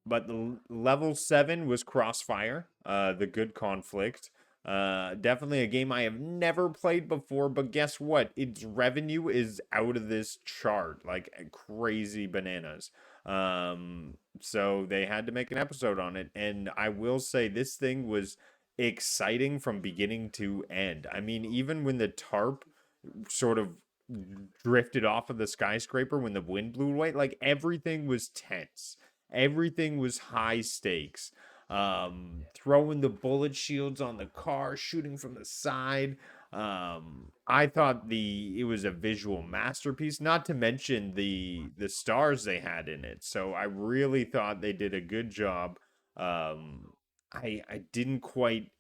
But the level 7 was Crossfire, the good conflict. Definitely a game I have never played before, but guess what? Its revenue is out of this chart, like crazy bananas. So they had to make an episode on it, and I will say this thing was exciting from beginning to end. I mean, even when the tarp sort of drifted off of the skyscraper when the wind blew away, like everything was tense. Everything was high stakes. Throwing the bullet shields on the car, shooting from the side. I thought it was a visual masterpiece. Not to mention the stars they had in it. So I really thought they did a good job. I didn't quite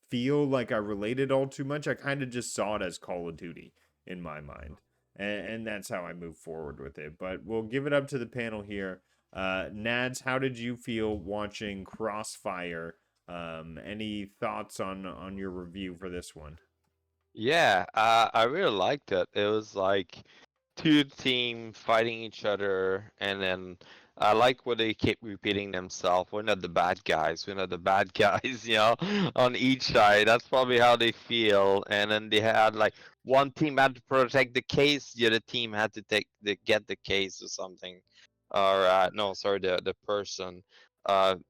feel like I related all too much. I kind of just saw it as Call of Duty in my mind, and that's how I move forward with it. But we'll give it up to the panel here. Nads, how did you feel watching Crossfire? Any thoughts on your review for this one? Yeah, I really liked it. It was like two team fighting each other, and then I like what they keep repeating themselves. We're not the bad guys. We're not the bad guys, on each side. That's probably how they feel. And then they had like one team had to protect the case, the other team had to get the case or something. Or no, sorry, the person.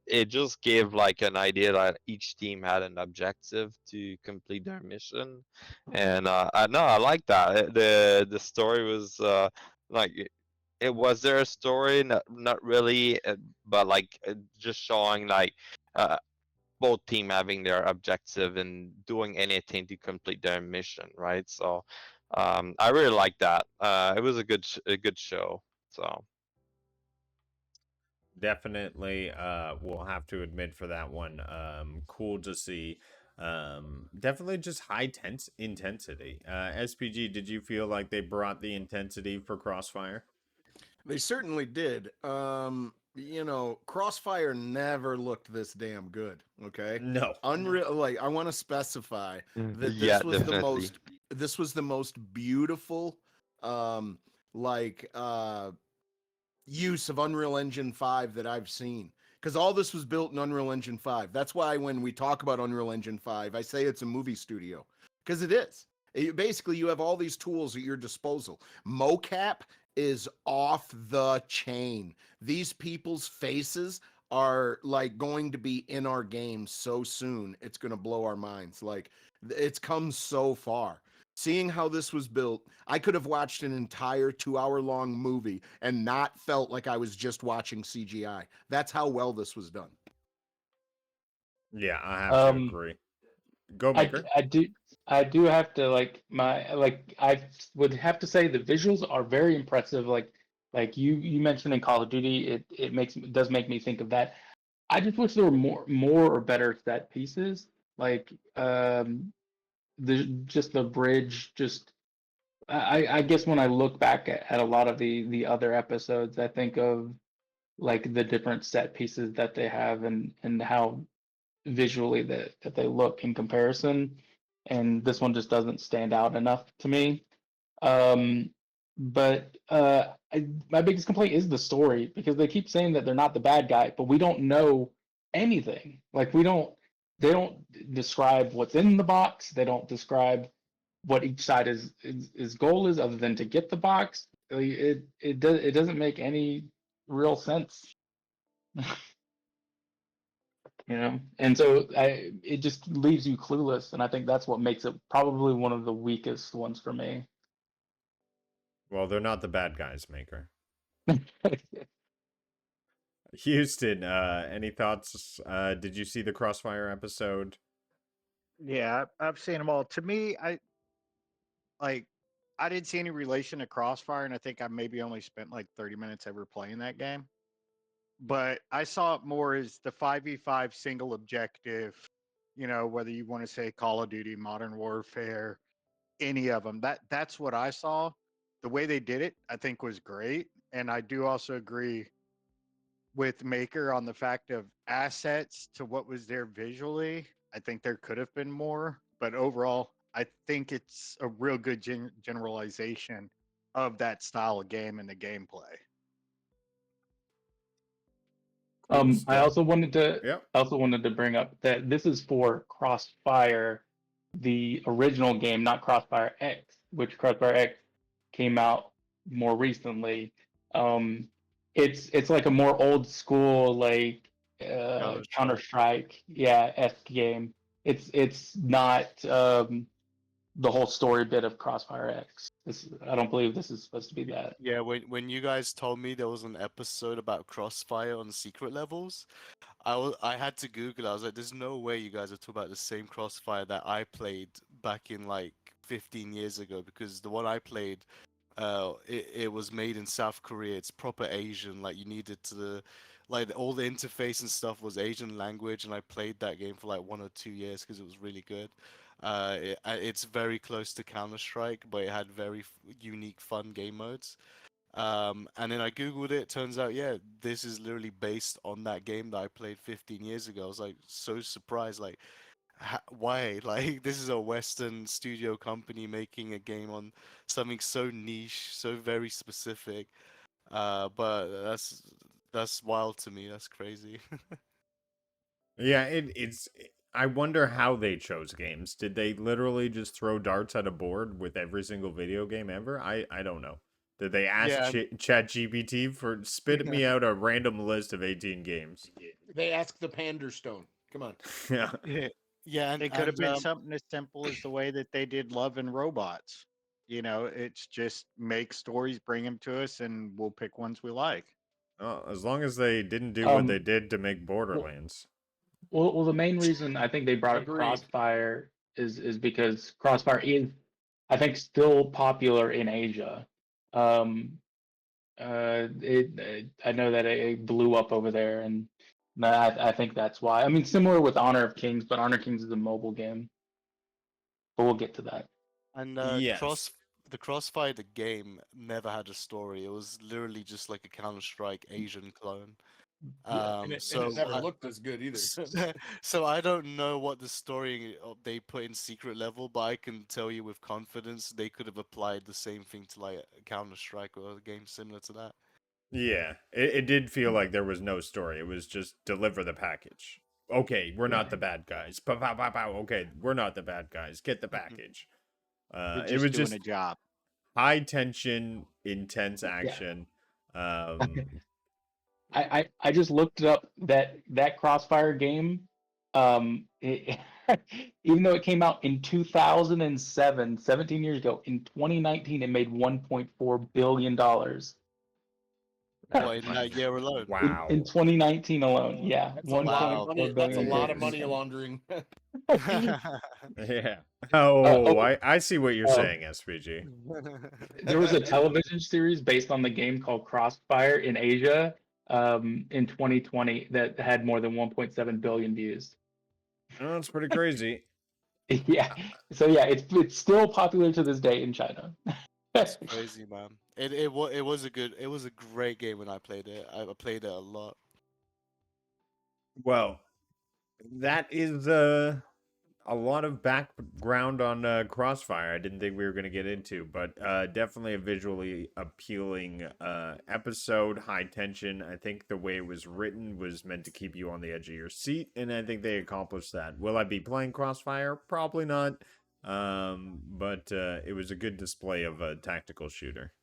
It just gave like an idea that each team had an objective to complete their mission, and I no, I like that. The story was like it was there a story? Not really, but like just showing like uh, both team having their objective and doing anything to complete their mission, right? So I really like that. It was a good show. So Definitely, we'll have to admit for that one. Cool to see. Definitely just high tense intensity. SPG, did you feel like they brought the intensity for Crossfire? They certainly did. Crossfire never looked this damn good. Okay, No. unreal. Like I want to specify that yeah, definitely. this was the most beautiful, um, like use of Unreal Engine 5 that I've seen. Because all this was built in Unreal Engine 5. That's why when we talk about Unreal Engine 5, I say it's a movie studio. Because it is. Basically, you have all these tools at your disposal. Mocap is off the chain. These people's faces are like going to be in our game so soon. It's going to blow our minds. Like, it's come so far. Seeing how this was built, I could have watched an entire 2 hour long movie and not felt like I was just watching CGI. That's how well this was done. Yeah, I have to Um, agree. Go, I Maker. I do I do have to I would have to say the visuals are very impressive. Like you mentioned in Call of Duty, it does make me think of that. I just wish there were more or better set pieces. Like the bridge just I guess when I look back at a lot of the other episodes, I think of like the different set pieces that they have and how visually that they look in comparison. And this one just doesn't stand out enough to me. Um, but my biggest complaint is the story because they keep saying that they're not the bad guy, but we don't know anything. Like they don't describe what's in the box. They don't describe what each side is goal is other than to get the box. Like, it doesn't make any real sense, And so it just leaves you clueless, and I think that's what makes it probably one of the weakest ones for me. Well, they're not the bad guys, Maker. Houston, any thoughts? Did you see the Crossfire episode? Yeah, I've seen them all. To me, like I didn't see any relation to Crossfire, and I think I maybe only spent like 30 minutes ever playing that game. But I saw it more as the 5v5 single objective, whether you want to say Call of Duty, Modern Warfare, any of them. That's what I saw. The way they did it, I think was great, and I do also agree with Maker on the fact of assets to what was there visually. I think there could have been more, but overall, I think it's a real good generalization of that style of game and the gameplay. I also wanted to Yep. bring up that this is for Crossfire, the original game, not Crossfire X, which Crossfire X came out more recently. It's like a more old school like Counter Strike, yeah, esque game. It's not the whole story bit of Crossfire X. I don't believe this is supposed to be that. Yeah, when you guys told me there was an episode about Crossfire on secret levels, I had to Google it. I was like, there's no way you guys are talking about the same Crossfire that I played back in like 15 years ago, because the one I played, it was made in South Korea. It's proper Asian. Like you needed to, like all the interface and stuff was Asian language, and I played that game for like 1 or 2 years because it was really good. It's very close to Counter Strike, but it had very unique, fun game modes. And then I googled it. Turns out, yeah, this is literally based on that game that I played 15 years ago. I was like so surprised, like, why? Like, this is a Western studio company making a game on something so niche, so very specific. But that's wild to me. That's crazy. Yeah, it's. I wonder how they chose games. Did they literally just throw darts at a board with every single video game ever? I don't know. Did they ask Yeah. ChatGPT for spit me out a random list of 18 games? They asked the Pander Stone. Come on. Yeah. Yeah, yeah, It could have been something as simple as the way that they did Love and Robots. You know, it's just make stories, bring them to us, and we'll pick ones we like. Well, as long as they didn't do what they Um, did to make Borderlands. Well, the main reason I think they brought up Agreed. Crossfire is because Crossfire is, I think, still popular in Asia. I know that it blew up over there, and I think that's why. I mean, similar with Honor of Kings, but Honor of Kings is a mobile game. But we'll get to that. And Yes. the Crossfire the game never had a story. It was literally just like a Counter Strike Asian clone. And it never looked as good either. So I don't know what the story they put in secret level, but I can tell you with confidence they could have applied the same thing to like Counter Strike or a game similar to that. Yeah, it did feel like there was no story. It was just deliver the package. Okay, we're not Yeah. the bad guys. Pow, pow, pow, pow. Okay, we're not the bad guys. Get the package. You're It was doing just a job. high tension, intense Yeah. action. I just looked up that Crossfire game. Even though it came out in 2007, 17 years ago, in 2019 it made 1.4 billion dollars. What, in that year alone? Wow. In 2019 alone, yeah, That's a lot of 1.4 money. billion. That's a lot of dollars. money laundering. Yeah. Oh, oh, I see what you're saying, SPG. There was a television series based on the game called Crossfire in Asia in 2020 that had more than 1.7 billion views. Oh, that's pretty crazy. Yeah, so yeah, it's still popular to this day in China. That's crazy, man. It was a great game when I played it. I played it a lot. Well, that is a lot of background on Crossfire. I didn't think we were going to get into, but definitely a visually appealing episode, high tension. I think the way it was written was meant to keep you on the edge of your seat, and I think they accomplished that. Will I be playing Crossfire? Probably not. But it was a good display of a tactical shooter.